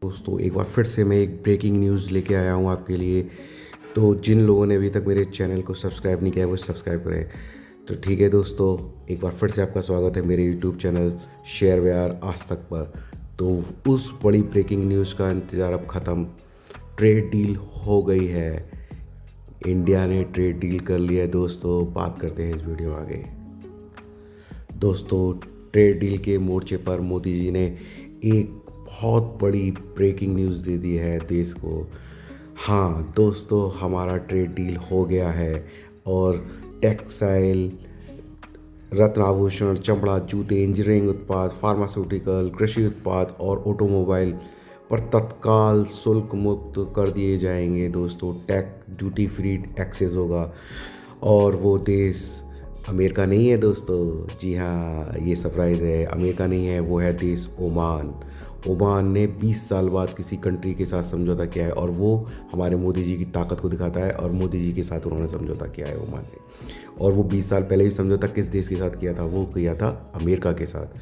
दोस्तों, एक बार फिर से मैं एक ब्रेकिंग न्यूज़ लेके आया हूँ आपके लिए। तो जिन लोगों ने अभी तक मेरे चैनल को सब्सक्राइब नहीं किया है वो सब्सक्राइब करें। तो ठीक है दोस्तों, एक बार फिर से आपका स्वागत है मेरे यूट्यूब चैनल शेयर व्यार आज तक पर। तो उस बड़ी ब्रेकिंग न्यूज़ का इंतज़ार अब ख़त्म। ट्रेड डील हो गई है। इंडिया ने ट्रेड डील कर लिया है दोस्तों। बात करते हैं इस वीडियो में आगे। दोस्तों, ट्रेड डील के मोर्चे पर मोदी जी ने एक बहुत बड़ी ब्रेकिंग न्यूज़ दे दी है देश को। हाँ दोस्तों, हमारा ट्रेड डील हो गया है और टेक्सटाइल, रत्न आभूषण, चमड़ा, जूते, इंजीनियरिंग उत्पाद, फार्मास्यूटिकल, कृषि उत्पाद और ऑटोमोबाइल पर तत्काल शुल्क मुक्त कर दिए जाएंगे दोस्तों। ड्यूटी फ्री एक्सेस होगा। और वो देश अमेरिका नहीं है दोस्तों। जी हाँ, ये सरप्राइज़ है। अमेरिका नहीं है, वो है देश ओमान। ओमान ने 20 साल बाद किसी कंट्री के साथ समझौता किया है और वो हमारे मोदी जी की ताकत को दिखाता है। और मोदी जी के साथ उन्होंने समझौता किया है ओमान ने। और वो 20 साल पहले भी समझौता किस देश के साथ किया था? वो किया था अमेरिका के साथ।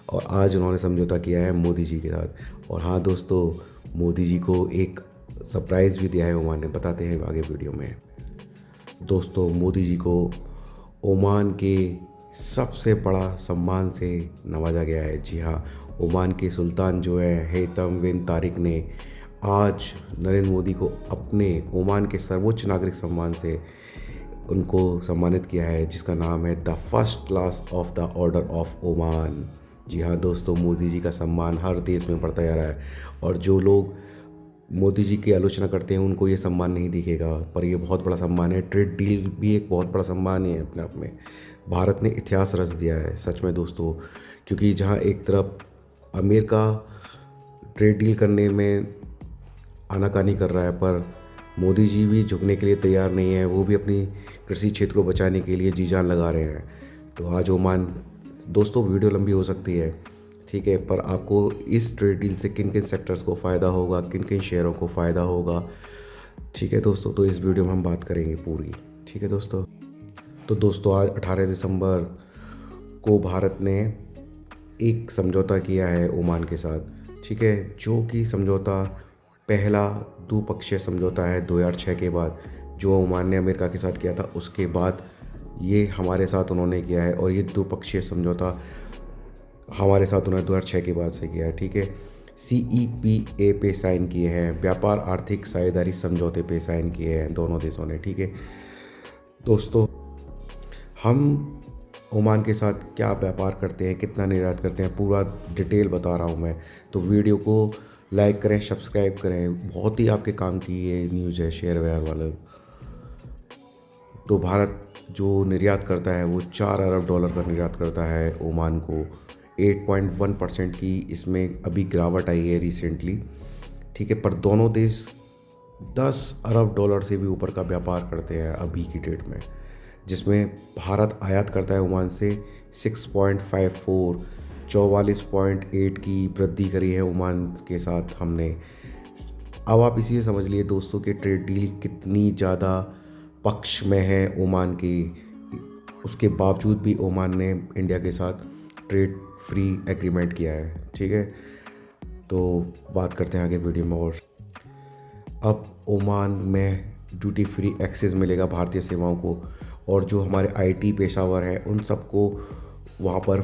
और आज उन्होंने समझौता किया है मोदी जी के साथ। और हाँ दोस्तों, मोदी जी को एक सरप्राइज़ भी दिया है ओमान ने। बताते हैं आगे वीडियो में। दोस्तों, मोदी जी को ओमान के सबसे बड़ा सम्मान से नवाजा गया है। जी हाँ, ओमान के सुल्तान जो है हैतम बिन तारिक ने आज नरेंद्र मोदी को अपने ओमान के सर्वोच्च नागरिक सम्मान से उनको सम्मानित किया है, जिसका नाम है the first class of the order of Oman. जी हाँ दोस्तों, मोदी जी का सम्मान हर देश में बढ़ता जा रहा है। और जो लोग मोदी जी की आलोचना करते हैं उनको ये सम्मान नहीं दिखेगा, पर ये बहुत बड़ा सम्मान है। ट्रेड डील भी एक बहुत बड़ा सम्मान है अपने आप में। भारत ने इतिहास रच दिया है सच में दोस्तों, क्योंकि जहाँ एक तरफ अमेरिका ट्रेड डील करने में आनाकानी कर रहा है, पर मोदी जी भी झुकने के लिए तैयार नहीं है। वो भी अपनी कृषि क्षेत्र को बचाने के लिए जी जान लगा रहे हैं। तो आज ओमान, दोस्तों वीडियो लंबी हो सकती है, ठीक है, पर आपको इस ट्रेड डील से किन किन सेक्टर्स को फ़ायदा होगा, किन किन शेयरों को फ़ायदा होगा, ठीक है दोस्तों, तो इस वीडियो में हम बात करेंगे पूरी। ठीक है दोस्तों। तो दोस्तों, आज 18 दिसंबर को भारत ने एक समझौता किया है ओमान के साथ, ठीक है, जो कि समझौता पहला द्विपक्षीय समझौता है 2006 के बाद। जो ओमान ने अमेरिका के साथ किया था उसके बाद ये हमारे साथ उन्होंने किया है। और ये द्विपक्षीय समझौता हमारे साथ उन्होंने 2006 के बाद से किया है, ठीक है। CEPA पे साइन किए हैं, व्यापार आर्थिक साझेदारी समझौते पे साइन किए हैं दोनों देशों ने, ठीक है दोस्तों। हम ओमान के साथ क्या व्यापार करते हैं, कितना निर्यात करते हैं, पूरा डिटेल बता रहा हूँ मैं। तो वीडियो को लाइक करें, सब्सक्राइब करें। बहुत ही आपके काम की ये न्यूज़ है शेयर वेयर वाले। तो भारत जो निर्यात करता है वो $4 अरब का निर्यात करता है ओमान को। 8.1% की इसमें अभी गिरावट आई है रिसेंटली, ठीक है। पर दोनों देश $10 अरब से भी ऊपर का व्यापार करते हैं अभी की डेट में, जिसमें भारत आयात करता है ओमान से 6.54, 44.8 की वृद्धि करी है ओमान के साथ हमने। अब आप इसी से समझ लिए दोस्तों कि ट्रेड डील कितनी ज़्यादा पक्ष में है ओमान की। उसके बावजूद भी ओमान ने इंडिया के साथ ट्रेड फ्री एग्रीमेंट किया है, ठीक है। तो बात करते हैं आगे वीडियो में। और अब ओमान में ड्यूटी फ्री एक्सेस मिलेगा भारतीय सेवाओं को। और जो हमारे IT पेशावर हैं उन सबको वहाँ पर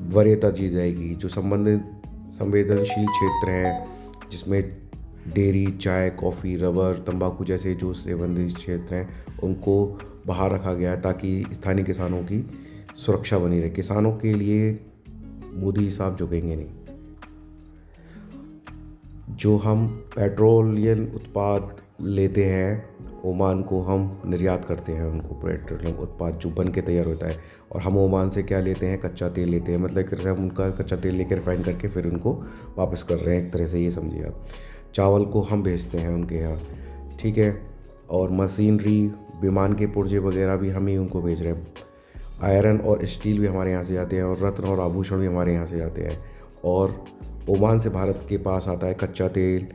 वरीयता दी जाएगी। जो संवेदनशील क्षेत्र हैं, जिसमें डेयरी, चाय, कॉफ़ी, रबर, तंबाकू जैसे जो संबंधित क्षेत्र हैं, उनको बाहर रखा गया है ताकि स्थानीय किसानों की सुरक्षा बनी रहे। किसानों के लिए मोदी साहब झुकेंगे नहीं। जो हम पेट्रोलियम उत्पाद लेते हैं ओमान को, हम निर्यात करते हैं उनको पेट्रोलियम उत्पाद जो बन के तैयार होता है। और हम ओमान से क्या लेते हैं? कच्चा तेल लेते हैं। मतलब एक तरह से हम उनका कच्चा तेल लेकर रिफाइन करके फिर उनको वापस कर रहे हैं, एक तरह से ये समझिए आप। चावल को हम भेजते हैं उनके यहाँ, ठीक है। और मशीनरी, विमान के पुर्जे वगैरह भी हम ही उनको भेज रहे हैं। आयरन और स्टील भी हमारे यहाँ से जाते हैं और रत्न और आभूषण भी हमारे यहाँ से जाते हैं। और ओमान से भारत के पास आता है कच्चा तेल,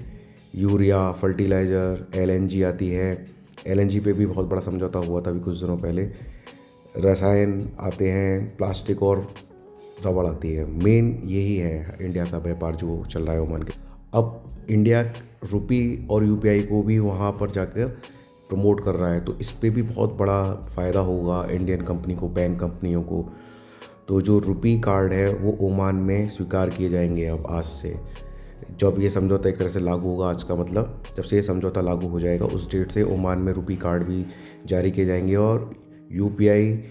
यूरिया, फर्टिलाइज़र, LNG आती है। LNG पे भी बहुत बड़ा समझौता हुआ था अभी कुछ दिनों पहले। रसायन आते हैं, प्लास्टिक और रबड़ आती है। मेन यही है इंडिया का व्यापार जो चल रहा है ओमान के। अब इंडिया रुपी और यूपीआई को भी वहाँ पर जाकर प्रमोट कर रहा है, तो इस पे भी बहुत बड़ा फ़ायदा होगा इंडियन कंपनी को, बैंक कंपनियों को। तो जो रुपी कार्ड है वो ओमान में स्वीकार किए जाएंगे अब आज से। जब ये समझौता एक तरह से लागू होगा, आज का मतलब जब से ये समझौता लागू हो जाएगा उस डेट से ओमान में रुपी कार्ड भी जारी किए जाएंगे, और यूपीआई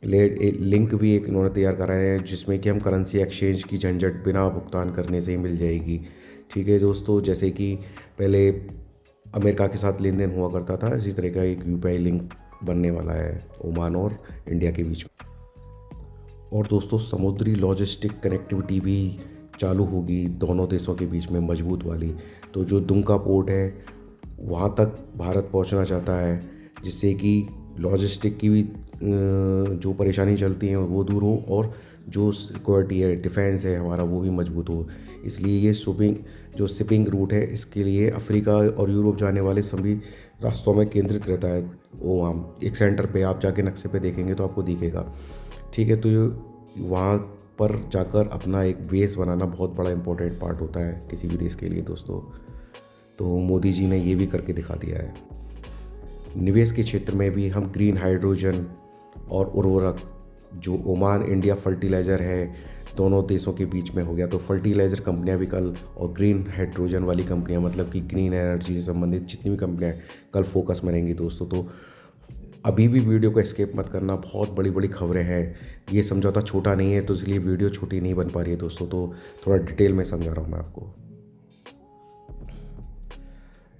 लिंक भी एक इन्होंने तैयार करा है जिसमें कि हम करेंसी एक्सचेंज की झंझट बिना भुगतान करने से ही मिल जाएगी। ठीक है दोस्तों, जैसे कि पहले अमेरिका के साथ लेन देन हुआ करता था, इसी तरह का एक यूपीआई लिंक बनने वाला है ओमान और इंडिया के बीच में। और दोस्तों, समुद्री लॉजिस्टिक कनेक्टिविटी भी चालू होगी दोनों देशों के बीच में, मजबूत वाली। तो जो दुमका पोर्ट है वहाँ तक भारत पहुँचना चाहता है, जिससे कि लॉजिस्टिक की भी जो परेशानी चलती है वो दूर हो, और जो सिक्योरिटी है, डिफेंस है हमारा, वो भी मजबूत हो। इसलिए ये शिपिंग रूट है, इसके लिए अफ्रीका और यूरोप जाने वाले सभी रास्तों में केंद्रित रहता है। वो वहाँ एक सेंटर पे आप जाके नक्शे पे देखेंगे तो आपको दिखेगा। ठीक है, तो ये वहाँ पर जाकर अपना एक बेस बनाना बहुत बड़ा इंपॉर्टेंट पार्ट होता है किसी भी देश के लिए दोस्तों। तो मोदी जी ने ये भी करके दिखा दिया है। निवेश के क्षेत्र में भी हम ग्रीन हाइड्रोजन और उर्वरक, जो ओमान इंडिया फर्टिलाइज़र है, दोनों देशों के बीच में हो गया। तो फर्टिलाइज़र कंपनियां भी कल, और ग्रीन हाइड्रोजन वाली कंपनियां, मतलब कि ग्रीन एनर्जी से संबंधित जितनी भी कंपनियां कल फोकस में रहेंगी दोस्तों। तो अभी भी वीडियो को एस्केप मत करना, बहुत बड़ी बड़ी खबरें हैं। ये समझौता छोटा नहीं है, तो इसलिए वीडियो छोटी नहीं बन पा रही है दोस्तों, तो थोड़ा डिटेल में समझा रहा हूँ मैं आपको।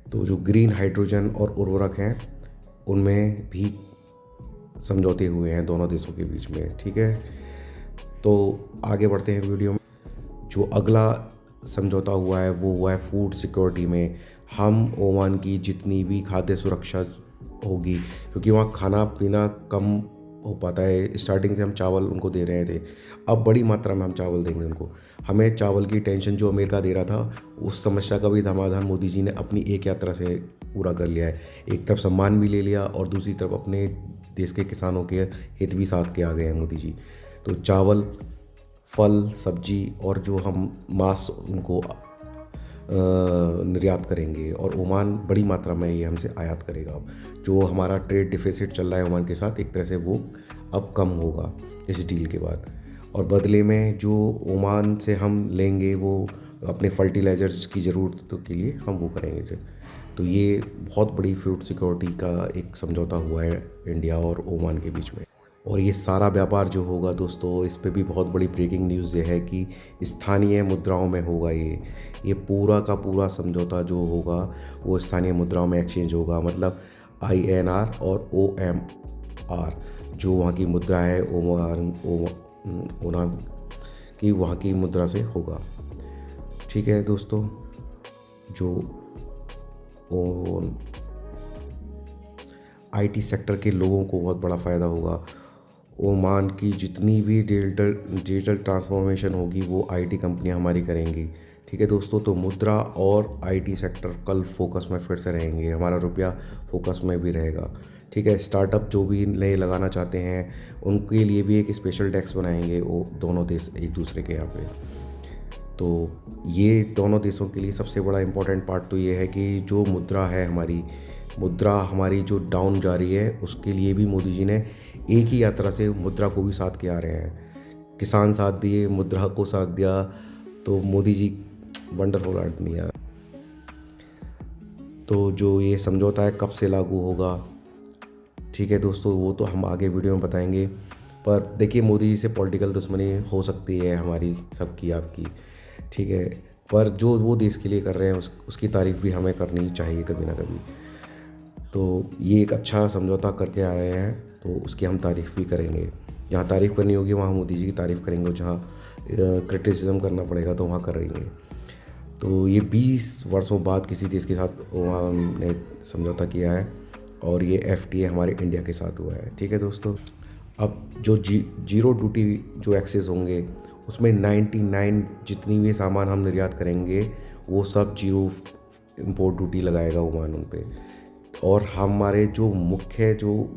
तो जो ग्रीन हाइड्रोजन और उर्वरक हैं उनमें भी समझौते हुए हैं दोनों देशों के बीच में। ठीक है, तो आगे बढ़ते हैं वीडियो में। जो अगला समझौता हुआ है वो हुआ है फूड सिक्योरिटी में। हम ओमान की जितनी भी खाद्य सुरक्षा होगी, क्योंकि वहाँ खाना पीना कम हो पाता है, स्टार्टिंग से हम चावल उनको दे रहे थे, अब बड़ी मात्रा में हम चावल देंगे उनको। हमें चावल की टेंशन जो अमेरिका दे रहा था, उस समस्या का भी समाधान मोदी जी ने अपनी एक यात्रा से पूरा कर लिया है। एक तरफ सम्मान भी ले लिया और दूसरी तरफ अपने देश के किसानों के हित भी साथ के आ गए हैं मोदी जी। तो चावल, फल, सब्जी और जो हम मांस उनको निर्यात करेंगे, और ओमान बड़ी मात्रा में ये हमसे आयात करेगा। जो हमारा ट्रेड डिफिसिट चल रहा है ओमान के साथ, एक तरह से वो अब कम होगा इस डील के बाद। और बदले में जो ओमान से हम लेंगे वो अपने फर्टिलाइज़र्स की ज़रूरतों के लिए हम वो करेंगे। तो ये बहुत बड़ी फूड सिक्योरिटी का एक समझौता हुआ है इंडिया और ओमान के बीच में। और ये सारा व्यापार जो होगा दोस्तों, इस पे भी बहुत बड़ी ब्रेकिंग न्यूज़ ये है कि स्थानीय मुद्राओं में होगा। ये पूरा का पूरा समझौता जो होगा वो स्थानीय मुद्राओं में एक्सचेंज होगा, मतलब INR और OMR, जो वहाँ की मुद्रा है ओमान की, वहाँ की मुद्रा से होगा। ठीक है दोस्तों, जो IT सेक्टर के लोगों को बहुत बड़ा फ़ायदा होगा। ओमान की जितनी भी डिजिटल ट्रांसफॉर्मेशन होगी वो IT कंपनियां हमारी करेंगी। ठीक है दोस्तों, तो मुद्रा और IT सेक्टर कल फोकस में फिर से रहेंगे, हमारा रुपया फोकस में भी रहेगा। ठीक है, स्टार्टअप जो भी नए लगाना चाहते हैं उनके लिए भी एक स्पेशल टैक्स बनाएंगे वो दोनों देश एक दूसरे के यहाँ पे। तो ये दोनों देशों के लिए सबसे बड़ा इम्पोर्टेंट पार्ट तो ये है कि जो मुद्रा हमारी जो डाउन जा रही है, उसके लिए भी मोदी जी ने एक ही यात्रा से मुद्रा को भी साथ के आ रहे हैं। किसान साथ दिए, मुद्रा को साथ दिया, तो मोदी जी वंडरफुल आदमी यार। तो जो ये समझौता है कब से लागू होगा, ठीक है दोस्तों, वो तो हम आगे वीडियो में बताएंगे। पर देखिए, मोदी जी से पॉलिटिकल दुश्मनी हो सकती है हमारी सबकी, आपकी। ठीक है, पर जो वो देश के लिए कर रहे हैं उसकी तारीफ़ भी हमें करनी चाहिए कभी ना कभी। तो ये एक अच्छा समझौता करके आ रहे हैं, तो उसकी हम तारीफ़ भी करेंगे। जहाँ तारीफ़ करनी होगी वहाँ मोदी जी की तारीफ़ करेंगे, और जहाँ क्रिटिसिज्म करना पड़ेगा तो वहाँ करेंगे। तो ये 20 वर्षों बाद किसी देश के साथ वहाँ ने समझौता किया है, और ये FTA हमारे इंडिया के साथ हुआ है। ठीक है दोस्तों, अब जो जीरो ड्यूटी जो एक्सेस होंगे उसमें 99 जितनी भी सामान हम निर्यात करेंगे वो सब जीरो इम्पोर्ट ड्यूटी लगाएगा ओमान उन पे। और हमारे जो मुख्य जो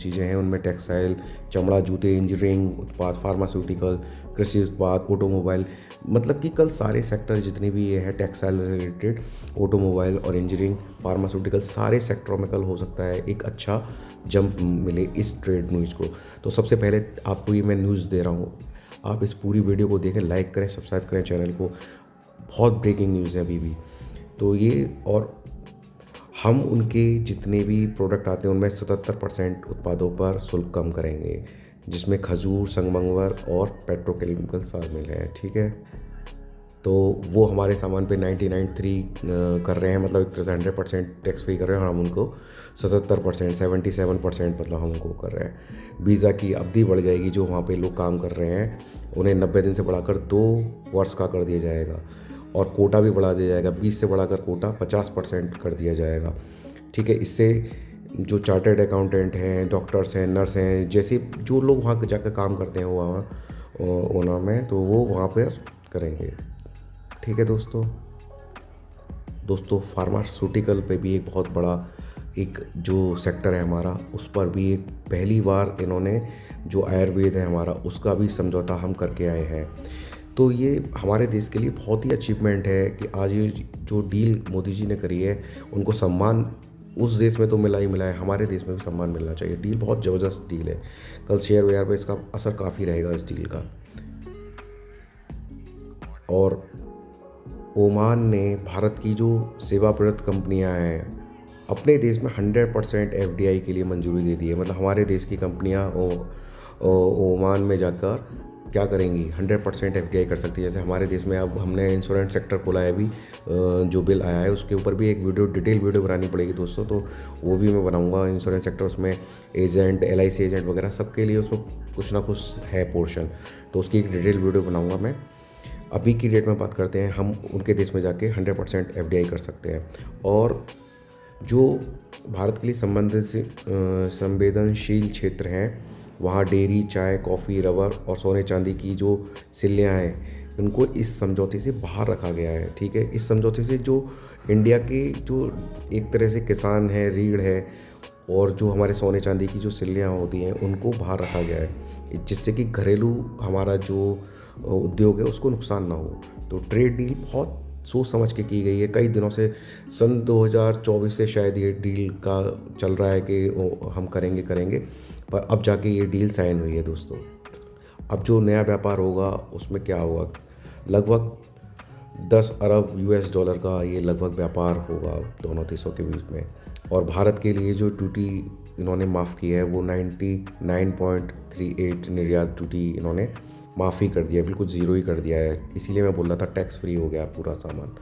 चीज़ें हैं उनमें टेक्सटाइल, चमड़ा, जूते, इंजीनियरिंग उत्पाद, फार्मास्यूटिकल, कृषि उत्पाद, ऑटोमोबाइल, मतलब कि कल सारे सेक्टर जितने भी ये है टेक्सटाइल रिलेटेड, ऑटोमोबाइल और इंजीनियरिंग, फार्मास्यूटिकल, सारे सेक्टरों में कल हो सकता है एक अच्छा जंप मिले इस ट्रेड न्यूज़ को। तो सबसे पहले आपको ये मैं न्यूज़ दे रहा हूँ, आप इस पूरी वीडियो को देखें, लाइक करें, सब्सक्राइब करें चैनल को। बहुत ब्रेकिंग न्यूज़ है अभी भी। तो ये, और हम उनके जितने भी प्रोडक्ट आते हैं उनमें 77% उत्पादों पर शुल्क कम करेंगे, जिसमें खजूर, संगमरमर और पेट्रोकेमिकल शामिल हैं। ठीक है, तो वो हमारे सामान पे 99.3 कर रहे हैं, मतलब एक तरह से 100% टैक्स फ्री कर रहे हैं, और हम उनको 77%, 77% मतलब हम उनको कर रहे हैं। वीज़ा की अवधि बढ़ जाएगी, जो वहाँ पे लोग काम कर रहे हैं उन्हें 90 दिन से बढ़ाकर 2 वर्ष का कर दिया जाएगा, और कोटा भी बढ़ा दिया जाएगा, 20 से बढ़ाकर कोटा 50% कर दिया जाएगा। ठीक है, इससे जो चार्टर्ड अकाउंटेंट हैं, डॉक्टर्स हैं, नर्स हैं, जैसे जो लोग वहाँ जाकर काम करते हैं वहाँ ओना में, तो वो वहाँ पर करेंगे। ठीक है दोस्तों फार्मास्यूटिकल पे भी एक बहुत बड़ा एक जो सेक्टर है हमारा, उस पर भी एक पहली बार इन्होंने जो आयुर्वेद है हमारा, उसका भी समझौता हम करके आए हैं। तो ये हमारे देश के लिए बहुत ही अचीवमेंट है कि आज ये जो डील मोदी जी ने करी है, उनको सम्मान उस देश में तो मिला ही मिला है, हमारे देश में भी सम्मान मिलना चाहिए। डील बहुत ज़बरदस्त डील है, कल शेयर बाजार पर इसका असर काफ़ी रहेगा इस डील का। और ओमान ने भारत की जो सेवाप्रद कंपनियां हैं, अपने देश में 100% एफडीआई के लिए मंजूरी दे दी है। मतलब हमारे देश की कंपनियां ओमान में जाकर क्या करेंगी, 100% एफडीआई कर सकती है। जैसे हमारे देश में अब हमने इंश्योरेंस सेक्टर खोला है अभी, जो बिल आया है उसके ऊपर भी एक वीडियो, डिटेल वीडियो बनानी पड़ेगी दोस्तों, तो वो भी मैं बनाऊंगा। इंश्योरेंस सेक्टर, उसमें एजेंट, एलआईसी एजेंट वगैरह सबके लिए उसमें कुछ ना कुछ है पोर्शन, तो उसकी एक डिटेल वीडियो बनाऊंगा मैं। अभी की डेट में बात करते हैं, हम उनके देश में जाके 100% एफडीआई कर सकते हैं। और जो भारत के लिए संवेदनशील क्षेत्र हैं, वहाँ डेयरी, चाय, कॉफ़ी, रबर और सोने चांदी की जो सिल्लियाँ हैं, उनको इस समझौते से बाहर रखा गया है। ठीक है, इस समझौते से जो इंडिया के जो एक तरह से किसान है, रीढ़ है, और जो हमारे सोने चांदी की जो सिल्लियाँ होती हैं उनको बाहर रखा गया है, जिससे कि घरेलू हमारा जो उद्योग है उसको नुकसान ना हो। तो ट्रेड डील बहुत सोच समझ के की गई है। कई दिनों से, सन 2024 से शायद ये डील का चल रहा है कि हम करेंगे, पर अब जाके ये डील साइन हुई है दोस्तों। अब जो नया व्यापार होगा उसमें क्या होगा, लगभग 10 अरब यूएस डॉलर का ये लगभग व्यापार होगा दोनों देशों के बीच में। और भारत के लिए जो ड्यूटी इन्होंने माफ़ की है वो 99.38 निर्यात ड्यूटी इन्होंने माफ़ी कर दिया, बिल्कुल ज़ीरो ही कर दिया है। इसीलिए मैं बोल रहा था टैक्स फ्री हो गया पूरा सामान।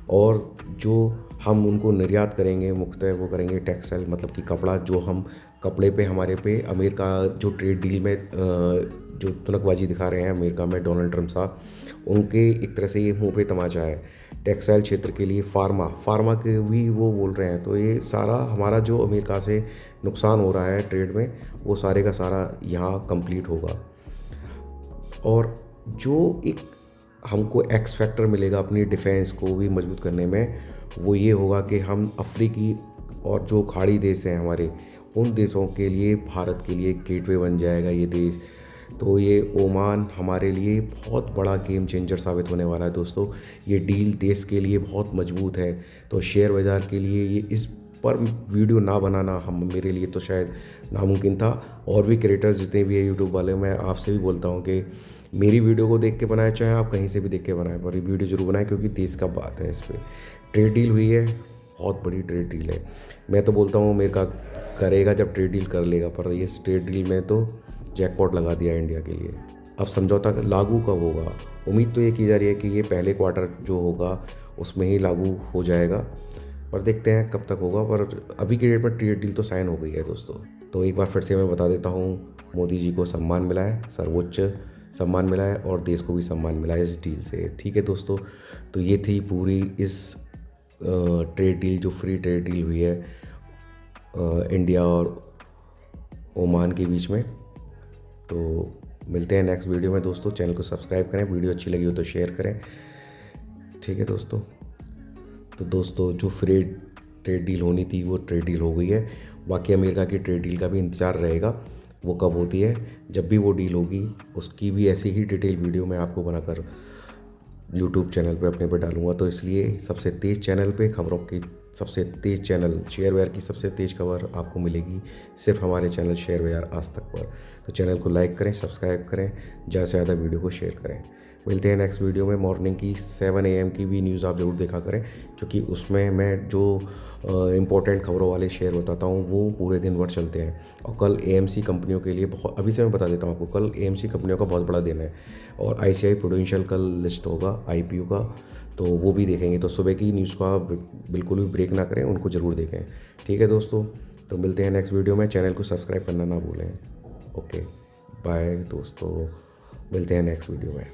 और जो हम उनको निर्यात करेंगे मुख्यतः वो करेंगे टेक्सटाइल, मतलब कि कपड़ा, जो हम कपड़े पे हमारे पे अमेरिका जो ट्रेड डील में जो तुनकबाजी दिखा रहे हैं अमेरिका में डोनाल्ड ट्रम्प साहब, उनके एक तरह से ये मुंह पे तमाचा है। टेक्सटाइल क्षेत्र के लिए फार्मा के भी वो बोल रहे हैं। तो ये सारा हमारा जो अमेरिका से नुकसान हो रहा है ट्रेड में, वो सारे का सारा यहाँ कंप्लीट होगा। और जो एक हमको एक्स फैक्टर मिलेगा अपनी डिफेंस को भी मजबूत करने में, वो ये होगा कि हम अफ्रीकी और जो खाड़ी देश हैं हमारे, उन देशों के लिए भारत के लिए गेटवे बन जाएगा ये देश। तो ये ओमान हमारे लिए बहुत बड़ा गेम चेंजर साबित होने वाला है दोस्तों। ये डील देश के लिए बहुत मजबूत है। तो शेयर बाज़ार के लिए ये इस पर वीडियो ना बनाना मेरे लिए तो शायद नामुमकिन था। और भी क्रिएटर्स जितने भी है यूट्यूब वाले, मैं आपसे भी बोलता हूँ कि मेरी वीडियो को देख के बनाए, चाहे आप कहीं से भी देख के बनाएं, पर ये वीडियो जरूर बनाएं, क्योंकि देश का बात है। इस पर ट्रेड डील हुई है, बहुत बड़ी ट्रेड डील है। मैं तो बोलता हूँ अमेरिका करेगा जब ट्रेड डील कर लेगा, पर इस ट्रेड डील में तो जैकपॉट लगा दिया इंडिया के लिए। अब समझौता लागू कब होगा, उम्मीद तो ये की जा रही है कि ये पहले क्वार्टर जो होगा उसमें ही लागू हो जाएगा, पर देखते हैं कब तक होगा। पर अभी की डेट में ट्रेड डील तो साइन हो गई है दोस्तों। तो एक बार फिर से मैं बता देता हूँ, मोदी जी को सम्मान मिला है, सर्वोच्च सम्मान मिला है, और देश को भी सम्मान मिला है इस डील से। ठीक है दोस्तों, तो ये थी पूरी इस ट्रेड डील, जो फ्री ट्रेड डील हुई है इंडिया और ओमान के बीच में। तो मिलते हैं नेक्स्ट वीडियो में दोस्तों। चैनल को सब्सक्राइब करें, वीडियो अच्छी लगी हो तो शेयर करें। ठीक है दोस्तों, तो दोस्तों जो फ्री ट्रेड डील होनी थी वो ट्रेड डील हो गई है। बाकी अमेरिका की ट्रेड डील का भी इंतज़ार रहेगा। वो कब होती है, जब भी वो डील होगी उसकी भी ऐसी ही डिटेल वीडियो मैं आपको बनाकर यूट्यूब चैनल पे अपने पे डालूंगा। तो इसलिए सबसे तेज़ चैनल पे खबरों की सबसे तेज़ चैनल शेयर वेयर की सबसे तेज़ खबर आपको मिलेगी सिर्फ हमारे चैनल शेयर वेयर आज तक पर। तो चैनल को लाइक करें, सब्सक्राइब करें, ज़्यादा से ज़्यादा वीडियो को शेयर करें। मिलते हैं नेक्स्ट वीडियो में। मॉर्निंग की 7 AM की भी न्यूज़ आप ज़रूर देखा करें, क्योंकि उसमें मैं जो इम्पोर्टेंट खबरों वाले शेयर बताता हूँ वो पूरे दिन भर चलते हैं। और कल AMC कंपनियों के लिए बहुत, अभी से मैं बता देता हूँ आपको, कल AMC कंपनियों का बहुत बड़ा दिन है और ICICI प्रूडेंशियल कल लिस्ट होगा IPO का, तो वो भी देखेंगे। तो सुबह की न्यूज़ को आप बिल्कुल भी ब्रेक ना करें, उनको ज़रूर देखें। ठीक है दोस्तों, तो मिलते हैं नेक्स्ट वीडियो में। चैनल को सब्सक्राइब करना ना भूलें। ओके बाय दोस्तों, मिलते हैं नेक्स्ट वीडियो में।